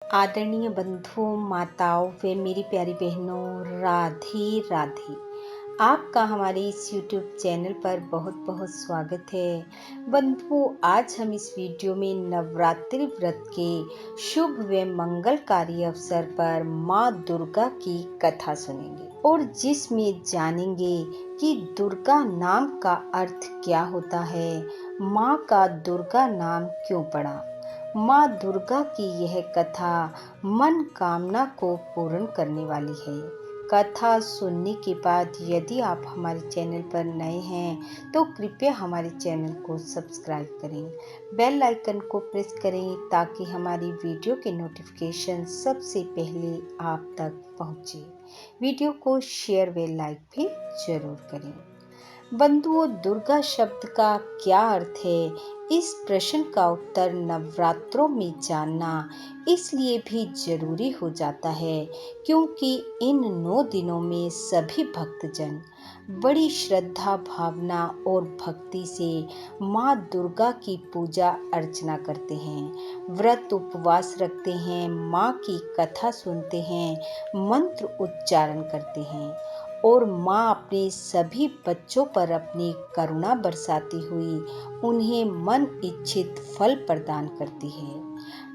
आदरणीय बंधुओं, माताओं व मेरी प्यारी बहनों, राधे राधे। आपका हमारे इस YouTube चैनल पर बहुत बहुत स्वागत है। बंधुओं, आज हम इस वीडियो में नवरात्रि व्रत के शुभ व मंगलकारी अवसर पर माँ दुर्गा की कथा सुनेंगे और जिसमें जानेंगे कि दुर्गा नाम का अर्थ क्या होता है, माँ का दुर्गा नाम क्यों पड़ा। माँ दुर्गा की यह कथा मन कामना को पूर्ण करने वाली है। कथा सुनने के बाद यदि आप हमारे चैनल पर नए हैं तो कृपया हमारे चैनल को सब्सक्राइब करें, बेल आइकन को प्रेस करें ताकि हमारी वीडियो के नोटिफिकेशन सबसे पहले आप तक पहुंचे। वीडियो को शेयर व लाइक भी जरूर करें। बंधुओं, दुर्गा शब्द का क्या अर्थ है, इस प्रश्न का उत्तर नवरात्रों में जानना इसलिए भी जरूरी हो जाता है क्योंकि इन 9 दिनों में सभी भक्तजन बड़ी श्रद्धा भावना और भक्ति से माँ दुर्गा की पूजा अर्चना करते हैं, व्रत उपवास रखते हैं, माँ की कथा सुनते हैं, मंत्र उच्चारण करते हैं और माँ अपने सभी बच्चों पर अपनी करुणा बरसाती हुई उन्हें मन इच्छित फल प्रदान करती है।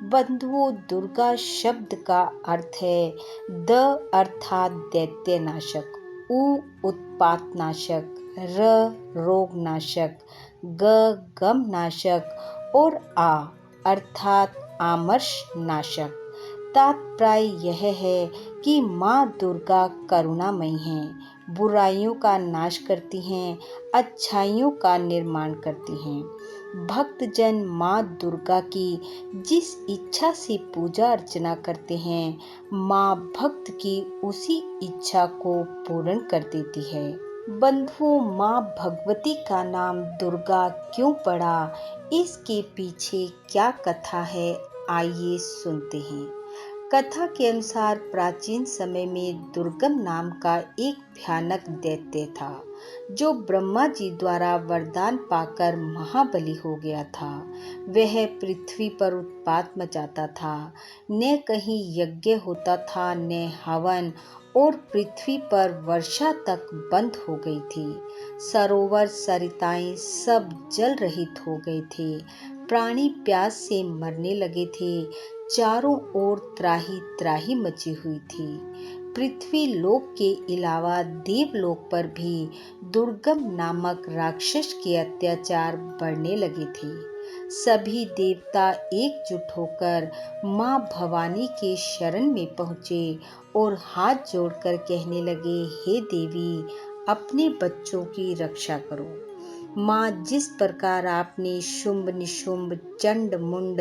बंधुओं, दुर्गा शब्द का अर्थ है द अर्थात दैत्य नाशक, उ उत्पात नाशक, र रोग नाशक, ग गम नाशक और आ अर्थात आमर्ष नाशक। तात्पर्य यह है कि माँ दुर्गा करुणामयी हैं, बुराइयों का नाश करती हैं, अच्छाइयों का निर्माण करती हैं। भक्तजन माँ दुर्गा की जिस इच्छा से पूजा अर्चना करते हैं, माँ भक्त की उसी इच्छा को पूर्ण कर देती है। बंधुओं, माँ भगवती का नाम दुर्गा क्यों पड़ा, इसके पीछे क्या कथा है, आइए सुनते हैं। कथा के अनुसार प्राचीन समय में दुर्गम नाम का एक भयानक दैत्य था जो ब्रह्मा जी द्वारा वरदान पाकर महाबली हो गया था। वह पृथ्वी पर उत्पात मचाता था, न कहीं यज्ञ होता था न हवन, और पृथ्वी पर वर्षा तक बंद हो गई थी। सरोवर सरिताएं सब जल रहित हो गए थे, प्राणी प्यास से मरने लगे थे, चारों ओर त्राही त्राही मची हुई थी। पृथ्वी लोक के अलावा देवलोक पर भी दुर्गम नामक राक्षस के अत्याचार बढ़ने लगे थे। सभी देवता एकजुट होकर माँ भवानी के शरण में पहुँचे और हाथ जोड़कर कहने लगे, हे देवी, अपने बच्चों की रक्षा करो। माँ, जिस प्रकार आपने शुंभ निशुंभ चंड मुंड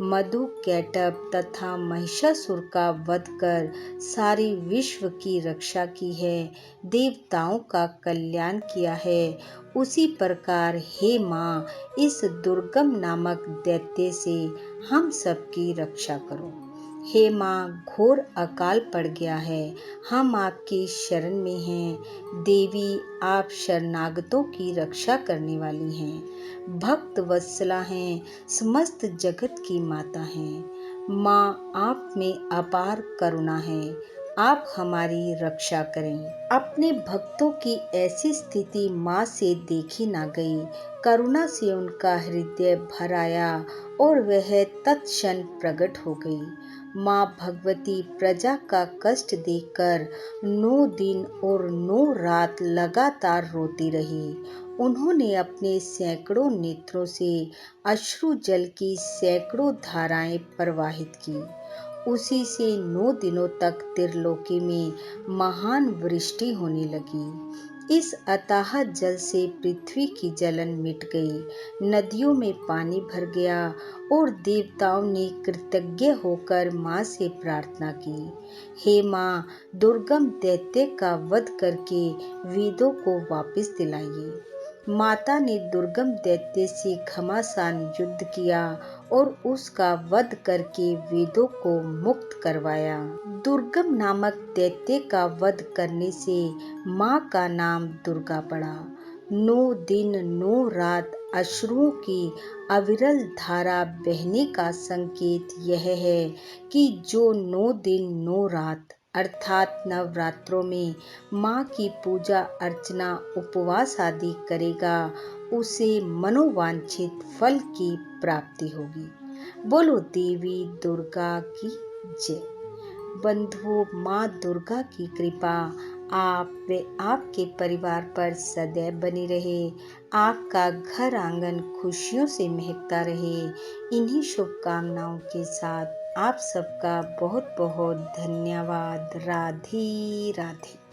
मधु कैटभ तथा महिषासुर का वध कर सारे विश्व की रक्षा की है, देवताओं का कल्याण किया है, उसी प्रकार हे माँ, इस दुर्गम नामक दैत्य से हम सबकी रक्षा करो। हे माँ, घोर अकाल पड़ गया है, हम आपकी शरण में हैं। देवी, आप शरणागतों की रक्षा करने वाली हैं, भक्त वत्सला हैं, समस्त जगत की माता हैं। माँ, आप में अपार करुणा है, आप हमारी रक्षा करें। अपने भक्तों की ऐसी स्थिति माँ से देखी ना गई। करुणा से उनका हृदय भर आया और वह तत्क्षण प्रकट हो गई। माँ भगवती प्रजा का कष्ट देखकर 9 दिन और 9 रात लगातार रोती रही। उन्होंने अपने सैकड़ों नेत्रों से अश्रु जल की सैकड़ों धाराएं प्रवाहित की। उसी से 9 दिनों तक त्रिलोकी में महान वृष्टि होने लगी। इस अथाह जल से पृथ्वी की जलन मिट गई, नदियों में पानी भर गया और देवताओं ने कृतज्ञ होकर माँ से प्रार्थना की, हे माँ, दुर्गम दैत्य का वध करके वेदों को वापस दिलाइए। माता ने दुर्गम दैत्य से घमासान युद्ध किया और उसका वध करके वेदों को मुक्त करवाया। दुर्गम नामक दैत्य का वध करने से माँ का नाम दुर्गा पड़ा। 9 दिन 9 रात अश्रुओं की अविरल धारा बहने का संकेत यह है कि जो 9 दिन 9 रात अर्थात नवरात्रों में माँ की पूजा अर्चना उपवास आदि करेगा, उसे मनोवांछित फल की प्राप्ति होगी। बोलो देवी दुर्गा की जय। बंधुओं, माँ दुर्गा की कृपा आप व आपके परिवार पर सदैव बनी रहे। आपका घर आंगन खुशियों से महकता रहे। इन्हीं शुभकामनाओं के साथ आप सबका बहुत बहुत धन्यवाद। राधे राधे।